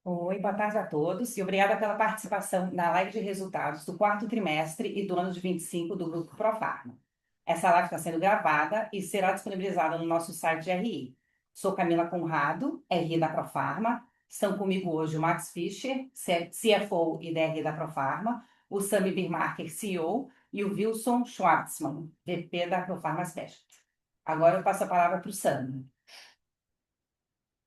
Oi, boa tarde a todos e obrigada pela participação na live de resultados do quarto trimestre e do ano de 25 do Grupo Profarma. Essa live está sendo gravada e será disponibilizada no nosso site de RI. Sou Camila Conrado, RI da Profarma. Estão comigo hoje o Max Fischer, CFO e DRI da Profarma, o Sami Birmarker, CEO, e o Wilson Schwartzman, VP da Profarma Specialty. Agora eu passo a palavra para o Sami.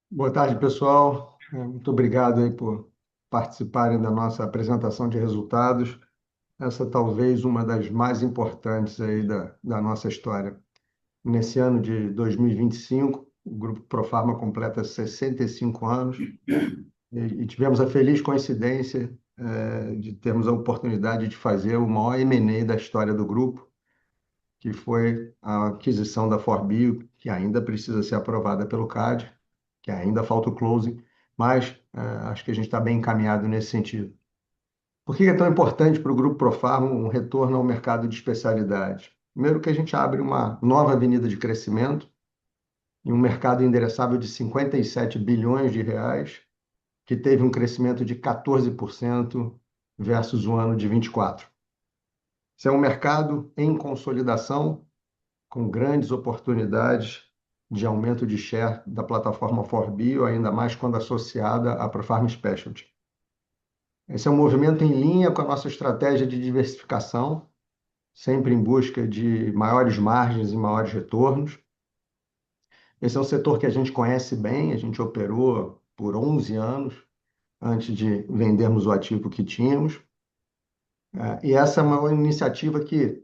Boa tarde, pessoal. Muito obrigado aí por participarem da nossa apresentação de resultados. Essa talvez uma das mais importantes aí da nossa história. Nesse ano de 2025, o Grupo Profarma completa 65 anos e tivemos a feliz coincidência de termos a oportunidade de fazer o maior M&A da história do grupo, que foi a aquisição da Forbio, que ainda precisa ser aprovada pelo CAD, que ainda falta o closing, mas acho que a gente está bem encaminhado nesse sentido. Por que é tão importante para o Grupo Profarma um retorno ao mercado de especialidades? Primeiro que a gente abre uma nova avenida de crescimento em um mercado endereçável de 57 bilhões de reais, que teve um crescimento de 14% versus o ano de 24. Esse é um mercado em consolidação, com grandes oportunidades de aumento de share da plataforma Forbio, ainda mais quando associada à Profarma Specialty. Esse é um movimento em linha com a nossa estratégia de diversificação, sempre em busca de maiores margens e maiores retornos. Esse é um setor que a gente conhece bem, a gente operou por 11 anos antes de vendermos o ativo que tínhamos. E essa é uma iniciativa que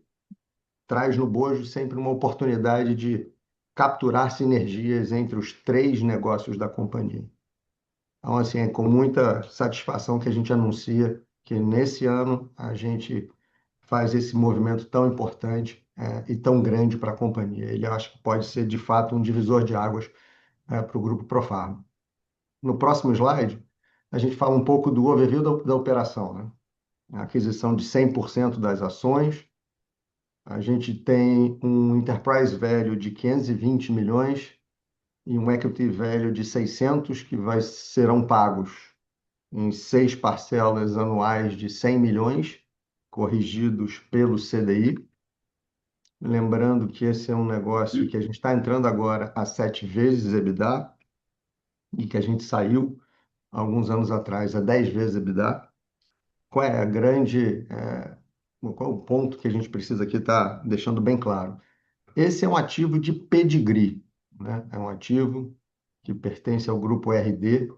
traz no bojo sempre uma oportunidade de capturar sinergias entre os três negócios da companhia. Então, assim, é com muita satisfação que a gente anuncia que nesse ano a gente faz esse movimento tão importante e tão grande para a companhia. Ele acho que pode ser, de fato, um divisor de águas para o Grupo Profarma. No próximo slide, a gente fala um pouco do overview da operação, né? A aquisição de 100% das ações. A gente tem um enterprise value de 520 milhões e um equity value de 600 que serão pagos em 6 parcelas anuais de 100 milhões, corrigidos pelo CDI. Lembrando que esse é um negócio que a gente está entrando agora a 7 vezes EBITDA e que a gente saiu alguns anos atrás a 10 vezes EBITDA. Qual é a grande, qual é o ponto que a gente precisa aqui estar deixando bem claro? Esse é um ativo de pedigree, né? É um ativo que pertence ao grupo RD,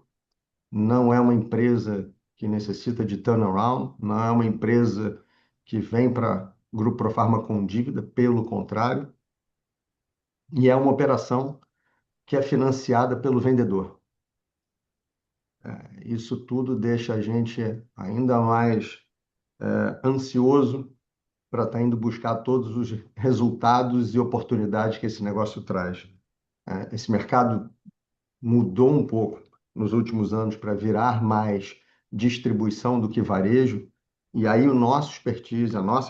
não é uma empresa que necessita de turnaround, não é uma empresa que vem para o Grupo Profarma com dívida, pelo contrário, e é uma operação que é financiada pelo vendedor. Isso tudo deixa a gente ainda mais ansioso para estar indo buscar todos os resultados e oportunidades que esse negócio traz. Esse mercado mudou um pouco nos últimos anos para virar mais distribuição do que varejo, e aí a nossa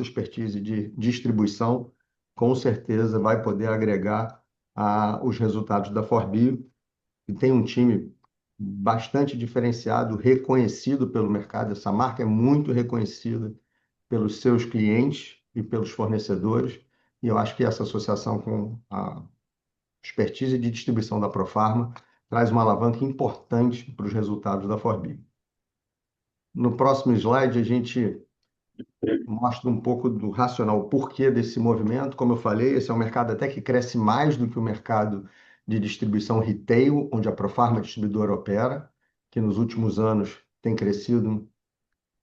expertise de distribuição, com certeza vai poder agregar os resultados da Forbio, que tem um time bastante diferenciado, reconhecido pelo mercado. Essa marca é muito reconhecida pelos seus clientes e pelos fornecedores, e eu acho que essa associação com a expertise de distribuição da Profarma traz uma alavanca importante para os resultados da Forbio. No próximo slide, a gente mostra um pouco do racional, o porquê desse movimento. Como eu falei, esse é um mercado até que cresce mais do que o mercado de distribuição retail, onde a Profarma distribuidora opera, que nos últimos anos tem crescido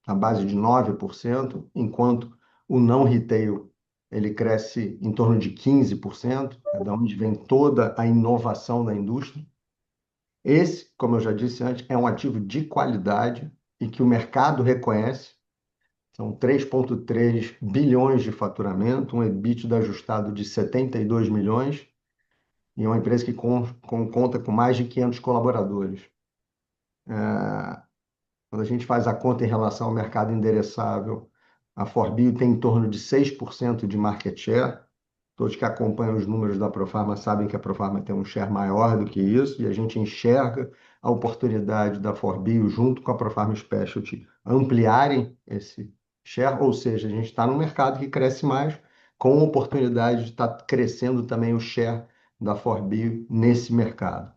à base de 9%, enquanto o não retail ele cresce em torno de 15%, é da onde vem toda a inovação da indústria. Esse, como eu já disse antes, é um ativo de qualidade e que o mercado reconhece. São 3,3 bilhões de faturamento, um EBITDA ajustado de 72 milhões e é uma empresa que conta com mais de 500 colaboradores. Quando a gente faz a conta em relação ao mercado endereçável, A Forbil tem em torno de 6% de market share. Todos que acompanham os números da Profarma sabem que a Profarma tem um share maior do que isso, e a gente enxerga a oportunidade da Forbil, junto com a Profarma Specialty, ampliarem esse share, ou seja, a gente está num mercado que cresce mais, com a oportunidade de estar crescendo também o share da Forbil nesse mercado.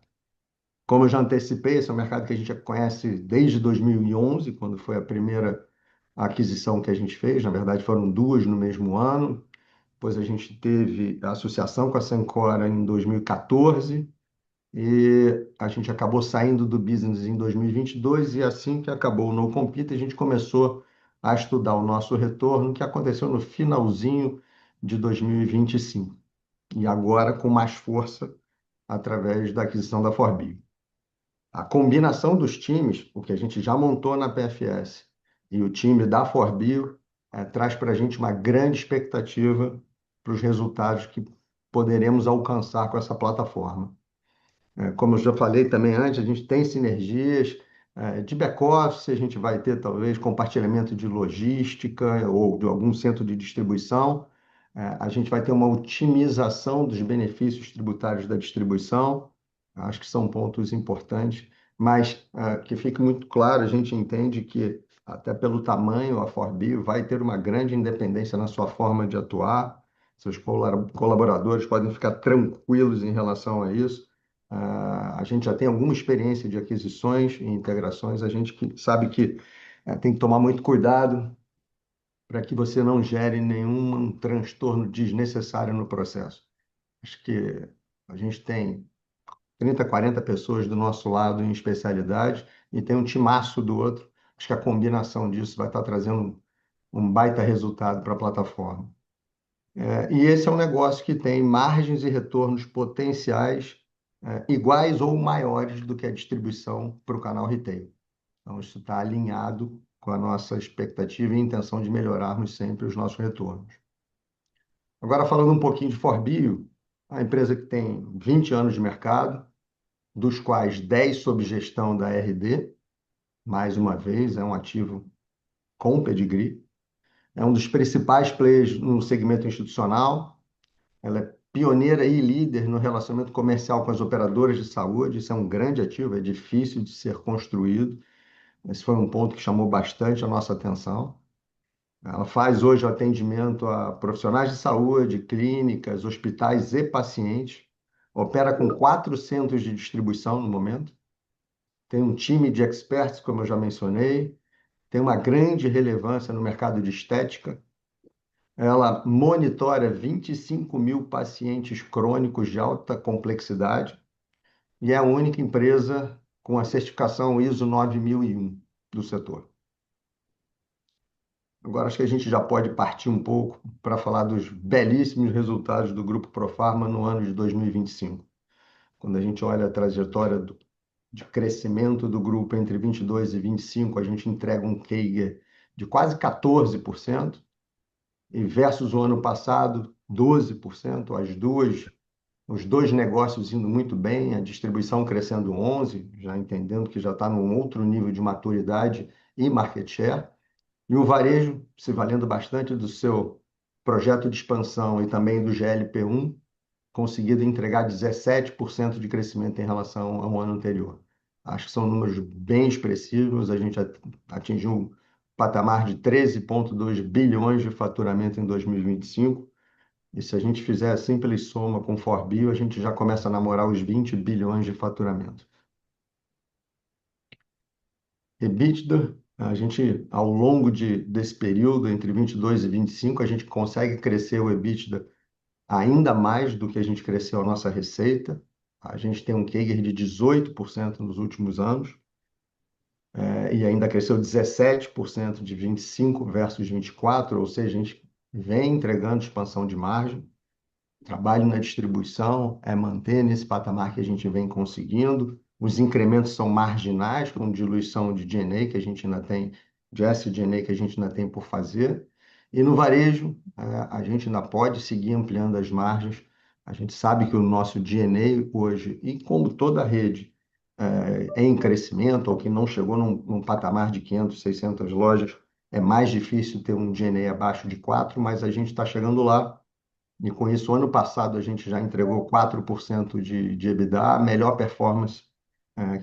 Como eu já antecipei, esse é um mercado que a gente já conhece desde 2011, quando foi a primeira aquisição que a gente fez. Na verdade, foram duas no mesmo ano. Depois a gente teve a associação com a Cencora em 2014 e a gente acabou saindo do business em 2022 e assim que acabou o No Compete, a gente começou a estudar o nosso retorno, que aconteceu no finalzinho de 2025 e agora com mais força através da aquisição da Forbi. A combinação dos times, o que a gente já montou na PFS e o time da Forbio, traz para a gente uma grande expectativa para os resultados que poderemos alcançar com essa plataforma. Como eu já falei também antes, a gente tem sinergias de back-office, a gente vai ter talvez compartilhamento de logística ou de algum centro de distribuição. A gente vai ter uma otimização dos benefícios tributários da distribuição. Acho que são pontos importantes, mas que fique muito claro, a gente entende que até pelo tamanho, a Forbio vai ter uma grande independência na sua forma de atuar. Seus colaboradores podem ficar tranquilos em relação a isso. A gente já tem alguma experiência de aquisições e integrações, a gente sabe que tem que tomar muito cuidado para que você não gere nenhum transtorno desnecessário no processo. Acho que a gente tem 30, 40 pessoas do nosso lado em especialidade e tem um timaço do outro. Acho que a combinação disso vai estar trazendo um baita resultado para a plataforma. E esse é um negócio que tem margens e retornos potenciais iguais ou maiores do que a distribuição para o canal retail. Então, isso está alinhado com a nossa expectativa e intenção de melhorarmos sempre os nossos retornos. Agora, falando um pouquinho de Forbio, a empresa que tem 20 anos de mercado, dos quais 10 sob gestão da RD, mais uma vez, é um ativo com pedigree, é um dos principais players no segmento institucional. Ela é pioneira e líder no relacionamento comercial com as operadoras de saúde. Isso é um grande ativo, é difícil de ser construído. Esse foi um ponto que chamou bastante a nossa atenção. Ela faz hoje o atendimento a profissionais de saúde, clínicas, hospitais e pacientes. Opera com 4 centros de distribuição no momento. Tem um time de experts, como eu já mencionei. Tem uma grande relevância no mercado de estética. Ela monitora 25 mil pacientes crônicos de alta complexidade e é a única empresa com a certificação ISO 9001 do setor. Agora, acho que a gente já pode partir um pouco para falar dos belíssimos resultados do Grupo Profarma no ano de 2025. Quando a gente olha a trajetória de crescimento do grupo entre 22 e 25, a gente entrega um CAGR de quase 14%, e versus o ano passado, 12%, os dois negócios indo muito bem, a distribuição crescendo 11%, já entendendo que já está num outro nível de maturidade e market share, e o varejo se valendo bastante do seu projeto de expansão e também do GLP-1, conseguido entregar 17% de crescimento em relação ao ano anterior. Acho que são números bem expressivos, a gente atingiu um patamar de 13,2 bilhões de faturamento em 2025, e se a gente fizer a simples soma com Forbio, a gente já começa a namorar os 20 bilhões de faturamento. EBITDA, a gente, ao longo desse período, entre 22 e 25, a gente consegue crescer o EBITDA ainda mais do que a gente cresceu a nossa receita. A gente tem um CAGR de 18% nos últimos anos, e ainda cresceu 17% de 25 versus 24, ou seja, a gente vem entregando expansão de margem. Trabalho na distribuição é manter nesse patamar que a gente vem conseguindo. Os incrementos são marginais, com diluição de G&A que a gente ainda tem, de SG&A que a gente ainda tem por fazer. E no varejo, a gente ainda pode seguir ampliando as margens. A gente sabe que o nosso G&A hoje, e como toda a rede, é em crescimento, ou que não chegou num patamar de 500, 600 lojas, é mais difícil ter um G&A abaixo de 4, mas a gente está chegando lá. E com isso, ano passado, a gente já entregou 4% de EBITDA, a melhor performance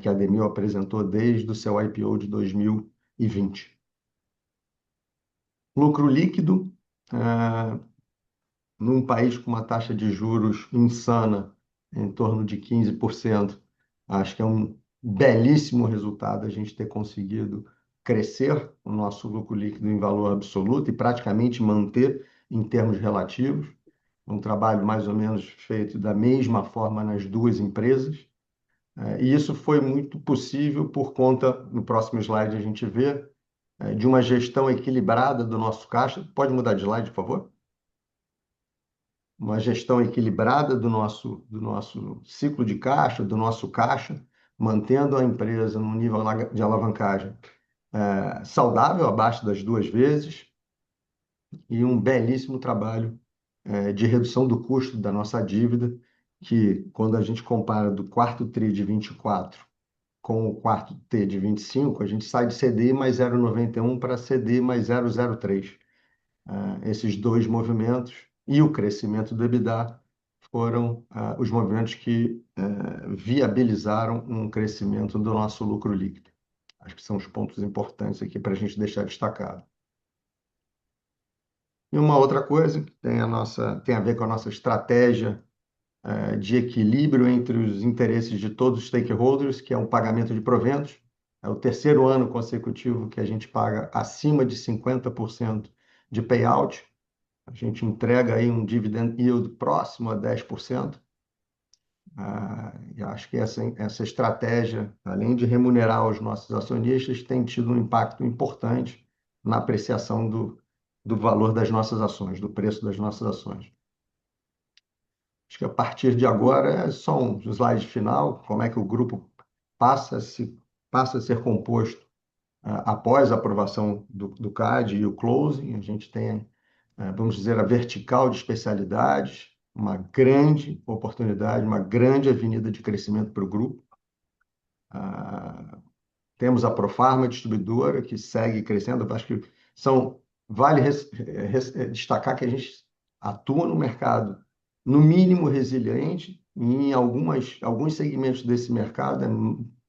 que a Demil apresentou desde o seu IPO de 2020. Lucro líquido, eh, num país com uma taxa de juros insana, em torno de 15%, acho que é um belíssimo resultado a gente ter conseguido crescer o nosso lucro líquido em valor absoluto e praticamente manter em termos relativos. Um trabalho mais ou menos feito da mesma forma nas duas empresas. E isso foi muito possível por conta, no próximo slide a gente vê, de uma gestão equilibrada do nosso caixa. Pode mudar de slide, por favor? Uma gestão equilibrada do nosso ciclo de caixa, do nosso caixa, mantendo a empresa num nível de alavancagem saudável, abaixo das 2 vezes, e um belíssimo trabalho de redução do custo da nossa dívida, que quando a gente compara do quarto TRI de 24 com o quarto T de 25, a gente sai de CDI mais 0,91 para CDI mais 0,03. Esses dois movimentos e o crescimento do EBITDA foram os movimentos que viabilizaram um crescimento do nosso lucro líquido. Acho que são os pontos importantes aqui para a gente deixar destacado. E uma outra coisa que tem a ver com a nossa estratégia de equilíbrio entre os interesses de todos os stakeholders, que é o pagamento de proventos. É o terceiro ano consecutivo que a gente paga acima de 50% de payout. A gente entrega aí um dividend yield próximo a 10%. E acho que essa estratégia, além de remunerar os nossos acionistas, tem tido um impacto importante na apreciação do valor das nossas ações, do preço das nossas ações. Acho que a partir de agora é só um slide final, como é que o grupo passa a ser composto após a aprovação do CAD e o closing. A gente tem, vamos dizer, a vertical de especialidades, uma grande oportunidade, uma grande avenida de crescimento para o grupo. Temos a Profarma distribuidora, que segue crescendo. Eu acho que vale destacar que a gente atua no mercado, no mínimo resiliente, e em alguns segmentos desse mercado é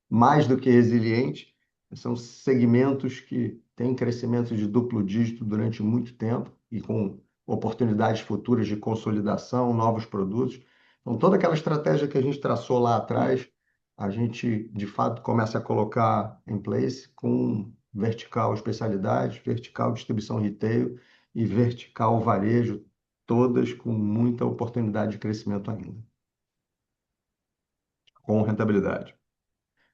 mais do que resiliente. São segmentos que têm crescimento de duplo dígito durante muito tempo e com oportunidades futuras de consolidação, novos produtos. Então, toda aquela estratégia que a gente traçou lá atrás, a gente, de fato, começa a colocar em place com vertical especialidade, vertical distribuição retail e vertical varejo, todas com muita oportunidade de crescimento ainda, com rentabilidade.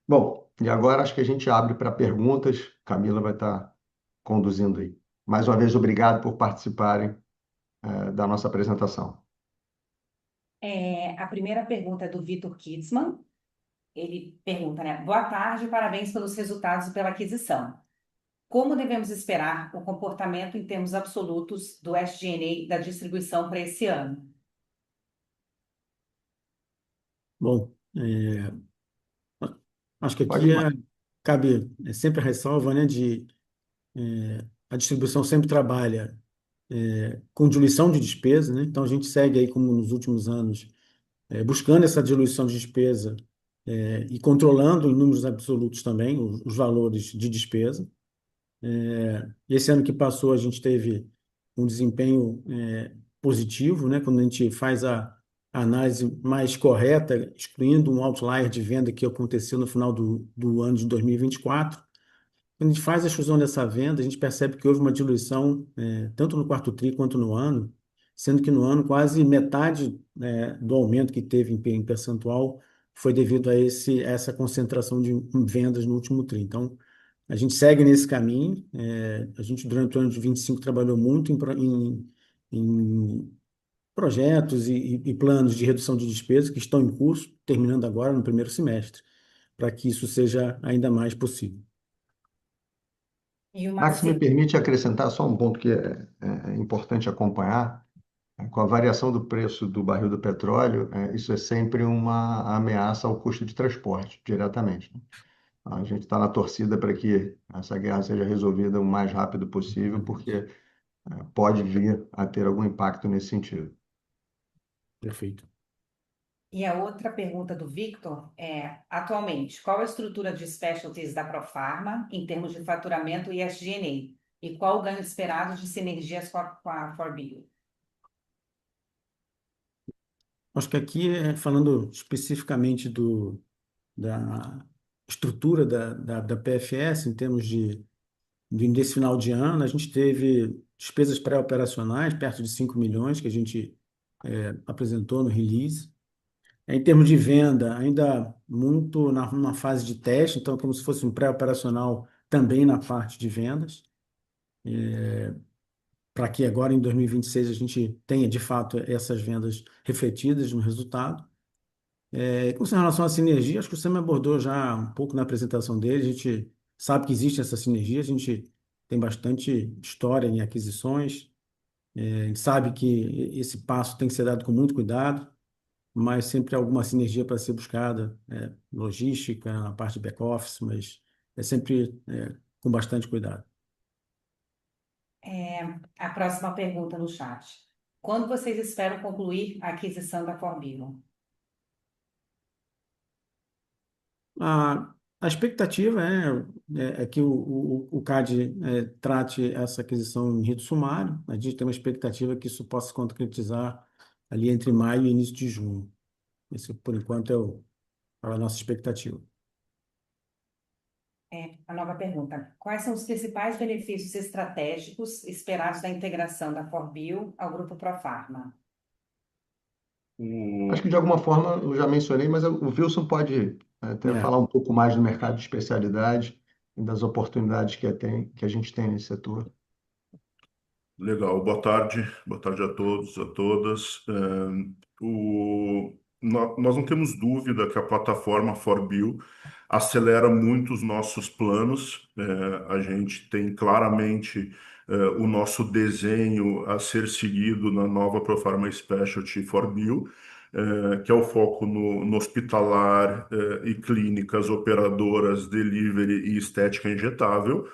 Bom, e agora acho que a gente abre para perguntas. Camila vai estar conduzindo aí. Mais uma vez, obrigado por participarem da nossa apresentação. A primeira pergunta é do Vitor Kidsman. Ele pergunta, né? Boa tarde, parabéns pelos resultados e pela aquisição. Como devemos esperar o comportamento em termos absolutos do SG&A da distribuição para esse ano? Bom, acho que Pode ir, aqui Marcos. cabe sempre a ressalva, né, a distribuição sempre trabalha com diluição de despesa, né? Então a gente segue aí como nos últimos anos buscando essa diluição de despesa e controlando em números absolutos também os valores de despesa. Esse ano que passou, a gente teve um desempenho positivo, né? Quando a gente faz a análise mais correta, excluindo um outlier de venda que aconteceu no final do ano de 2024. Quando a gente faz a exclusão dessa venda, a gente percebe que houve uma diluição, tanto no quarto TRI quanto no ano, sendo que no ano quase metade, do aumento que teve em percentual foi devido a essa concentração de vendas no último TRI. Então, a gente segue nesse caminho. A gente, durante o ano de 25, trabalhou muito em projetos e planos de redução de despesas que estão em curso, terminando agora no primeiro semestre, para que isso seja ainda mais possível. E uma Max, me se- permite acrescentar só um ponto que é importante acompanhar. Com a variação do preço do barril do petróleo, isso é sempre uma ameaça ao custo de transporte, diretamente, né? A gente está na torcida para que essa guerra seja resolvida o mais rápido possível, porque pode vir a ter algum impacto nesse sentido. Perfeito. E a outra pergunta do Victor é, atualmente, qual a estrutura de specialties da Profarma em termos de faturamento e SG&A? E qual o ganho esperado de sinergias com a Forbio? Acho que aqui, falando especificamente da estrutura da PFS, em termos desse final de ano, a gente teve despesas pré-operacionais, perto de 5 milhões, que a gente apresentou no release. Em termos de venda, ainda muito numa fase de teste, então, como se fosse um pré-operacional também na parte de vendas, para que agora em 2026 a gente tenha de fato essas vendas refletidas no resultado. Com relação à sinergia, acho que o Sam abordou já um pouco na apresentação dele. A gente sabe que existe essa sinergia, a gente tem bastante história em aquisições, a gente sabe que esse passo tem que ser dado com muito cuidado, mas sempre há alguma sinergia para ser buscada, logística, na parte de back-office, mas é sempre com bastante cuidado. A próxima pergunta no chat. Quando vocês esperam concluir a aquisição da Forbio? A expectativa é que o CAD trate essa aquisição em rito sumário. A gente tem uma expectativa que isso possa se concretizar ali entre maio e início de junho. Esse, por enquanto, a nossa expectativa. A nova pergunta. Quais são os principais benefícios estratégicos esperados da integração da Forbio ao Grupo Profarma? Acho que de alguma forma eu já mencionei, mas o Wilson pode até É. falar um pouco mais do mercado de especialidade e das oportunidades que a gente tem nesse setor. Legal, boa tarde a todos, a todas. Nós não temos dúvida que a plataforma ForBio acelera muito os nossos planos. A gente tem claramente o nosso desenho a ser seguido na nova Profarma Specialty ForBio, que é o foco no hospitalar e clínicas operadoras, delivery e estética injetável.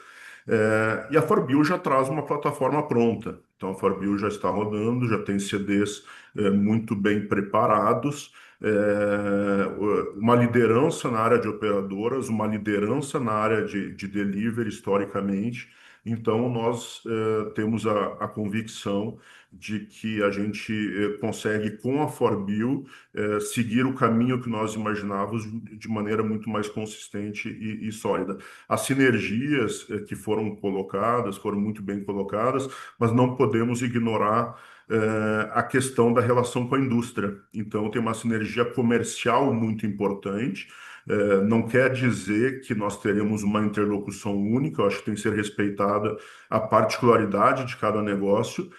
E a Forbio já traz uma plataforma pronta. Então, a Forbio já está rodando, já tem CDs muito bem preparados, uma liderança na área de operadoras, uma liderança na área de delivery, historicamente. Então, nós temos a convicção de que a gente consegue, com a Forbio, seguir o caminho que nós imaginávamos de maneira muito mais consistente e sólida. As sinergias que foram colocadas foram muito bem colocadas, mas não podemos ignorar a questão da relação com a indústria. Então, tem uma sinergia comercial muito importante. Não quer dizer que nós teremos uma interlocução única, eu acho que tem que ser respeitada a particularidade de cada negócio,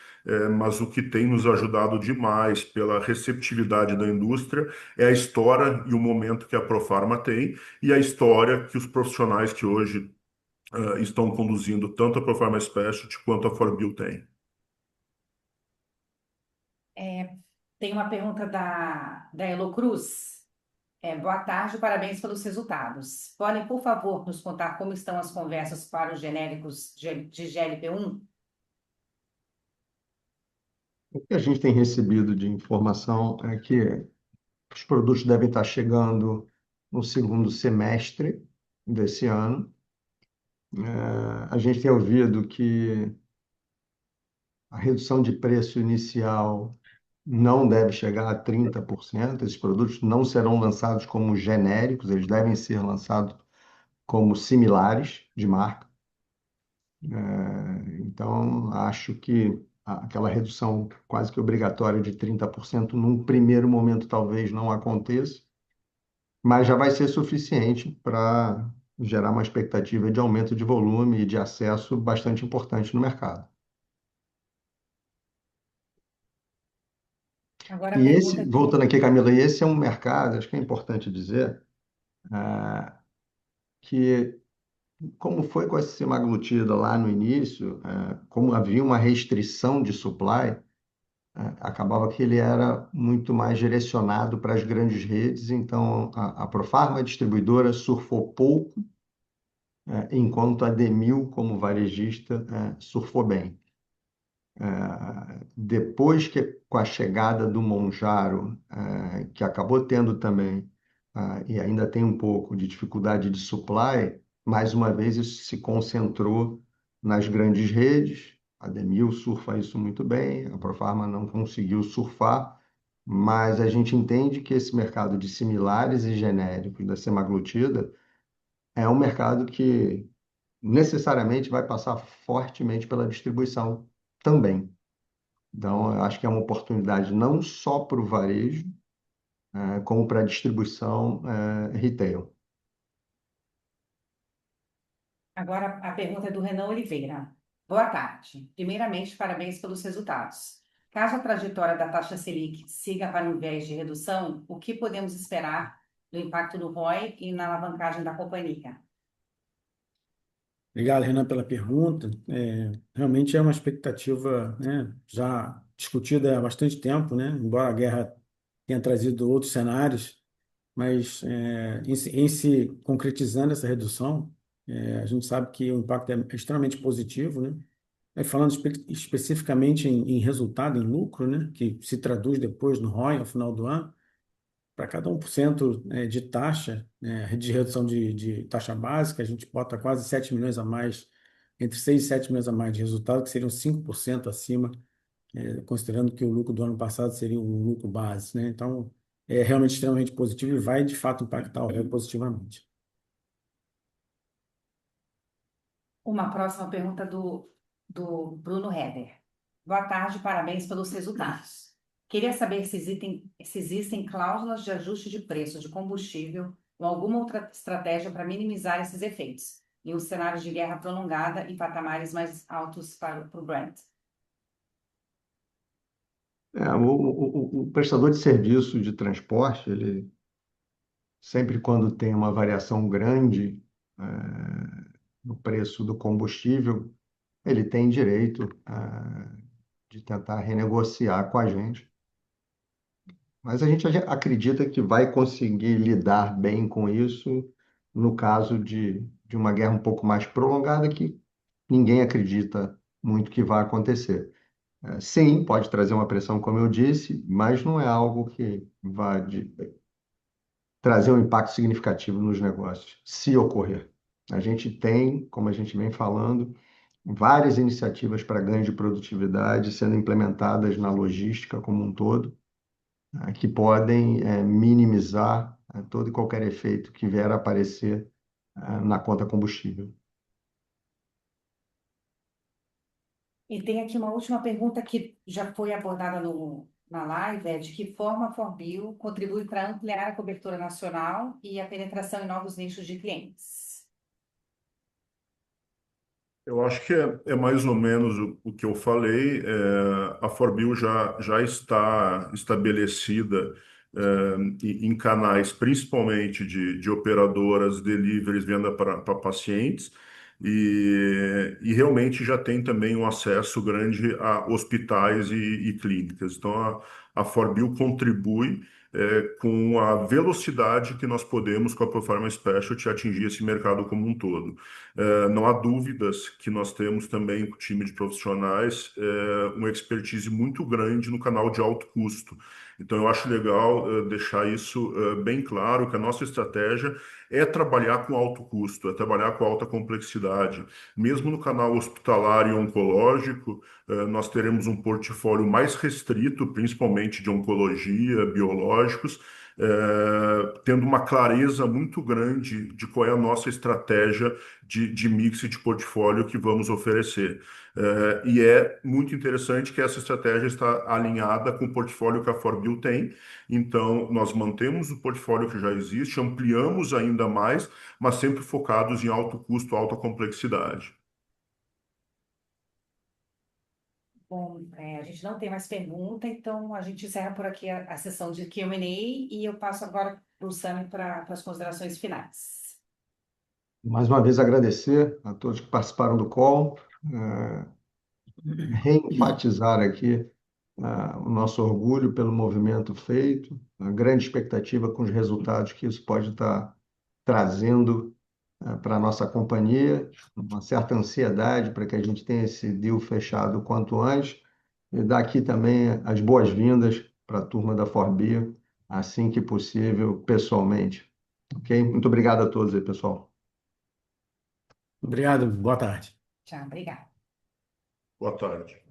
mas o que tem nos ajudado demais pela receptividade da indústria é a história e o momento que a Profarma tem e a história que os profissionais que hoje estão conduzindo tanto a Profarma Specialty quanto a Forbio tem. Tem uma pergunta da Elo Cruz. Boa tarde, parabéns pelos resultados. Podem, por favor, nos contar como estão as conversas para os genéricos de GLP-1? O que a gente tem recebido de informação é que os produtos devem estar chegando no segundo semestre desse ano. A gente tem ouvido que a redução de preço inicial não deve chegar a 30%. Esses produtos não serão lançados como genéricos, eles devem ser lançados como similares de marca. Então, acho que aquela redução quase que obrigatória de 30% num primeiro momento talvez não aconteça, mas já vai ser suficiente para gerar uma expectativa de aumento de volume e de acesso bastante importante no mercado. Agora a E pergunta esse, de... voltando aqui, Camila, e esse é um mercado, acho que é importante dizer, que como foi com a semaglutida lá no início, como havia uma restrição de supply, acabava que ele era muito mais direcionado para as grandes redes, então a Profarma, a distribuidora, surfou pouco enquanto a Demil, como varejista, surfou bem. Depois que, com a chegada do Monjaro, que acabou tendo também, e ainda tem um pouco de dificuldade de supply, mais uma vez isso se concentrou nas grandes redes. A Demil surfa isso muito bem, a Profarma não conseguiu surfar, mas a gente entende que esse mercado de similares e genéricos da semaglutida é um mercado que necessariamente vai passar fortemente pela distribuição também. Então, eu acho que é uma oportunidade não só para o varejo, como para a distribuição retail. Agora a pergunta é do Renan Oliveira. Boa tarde. Primeiramente, parabéns pelos resultados. Caso a trajetória da taxa Selic siga para um viés de redução, o que podemos esperar do impacto do ROI e na alavancagem da companhia? Obrigado, Renan, pela pergunta. Realmente é uma expectativa, né, já discutida há bastante tempo, né, embora a guerra tenha trazido outros cenários, mas em se concretizando essa redução, a gente sabe que o impacto é extremamente positivo, né? Falando especificamente em resultado, em lucro, né, que se traduz depois no ROI ao final do ano, para cada 1% de taxa, de redução de taxa básica, a gente bota quase 7 milhões a mais, entre 6 e 7 milhões a mais de resultado, que seriam 5% acima, considerando que o lucro do ano passado seria um lucro base, né? Então, é realmente extremamente positivo e vai, de fato, impactar o ROI positivamente. Uma próxima pergunta do Bruno Heber. Boa tarde, parabéns pelos resultados. Queria saber se existem cláusulas de ajuste de preço de combustível ou alguma outra estratégia para minimizar esses efeitos, em um cenário de guerra prolongada e patamares mais altos para o Brent. O prestador de serviço de transporte, ele sempre quando tem uma variação grande no preço do combustível, ele tem direito de tentar renegociar com a gente. Mas a gente acredita que vai conseguir lidar bem com isso no caso de uma guerra um pouco mais prolongada, que ninguém acredita muito que vai acontecer. Sim, pode trazer uma pressão, como eu disse, mas não é algo que vai trazer um impacto significativo nos negócios, se ocorrer. A gente tem, como a gente vem falando, várias iniciativas para ganho de produtividade sendo implementadas na logística como um todo, que podem minimizar todo e qualquer efeito que vier a aparecer na conta combustível. E tem aqui uma última pergunta que já foi abordada na live, é de que forma a Forbil contribui para ampliar a cobertura nacional e a penetração em novos nichos de clientes? Eu acho que é mais ou menos o que eu falei. A Forbil já está estabelecida em canais, principalmente de operadoras, deliveries, venda para pacientes, e realmente já tem também um acesso grande a hospitais e clínicas. Então, a Forbil contribui com a velocidade que nós podemos, com a Profarma Specialty, atingir esse mercado como um todo. Não há dúvidas que nós temos também, com o time de profissionais, uma expertise muito grande no canal de alto custo. Então, eu acho legal deixar isso bem claro, que a nossa estratégia é trabalhar com alto custo, é trabalhar com alta complexidade. Mesmo no canal hospitalar e oncológico, nós teremos um portfólio mais restrito, principalmente de oncologia, biológicos, tendo uma clareza muito grande de qual é a nossa estratégia de mix de portfólio que vamos oferecer. E é muito interessante que essa estratégia está alinhada com o portfólio que a Forbil tem. Então, nós mantemos o portfólio que já existe, ampliamos ainda mais, mas sempre focados em alto custo, alta complexidade. Bom, a gente não tem mais pergunta, então a gente encerra por aqui a sessão de Q&A e eu passo agora para o Sami para as considerações finais. Mais uma vez agradecer a todos que participaram do call, reenfatizar aqui o nosso orgulho pelo movimento feito, a grande expectativa com os resultados que isso pode estar trazendo para a nossa companhia, uma certa ansiedade para que a gente tenha esse deal fechado o quanto antes, e dar aqui também as boas-vindas para a turma da Forbia, assim que possível, pessoalmente. Ok? Muito obrigado a todos aí, pessoal. Obrigado, boa tarde. Tchau, obrigada. Boa tarde.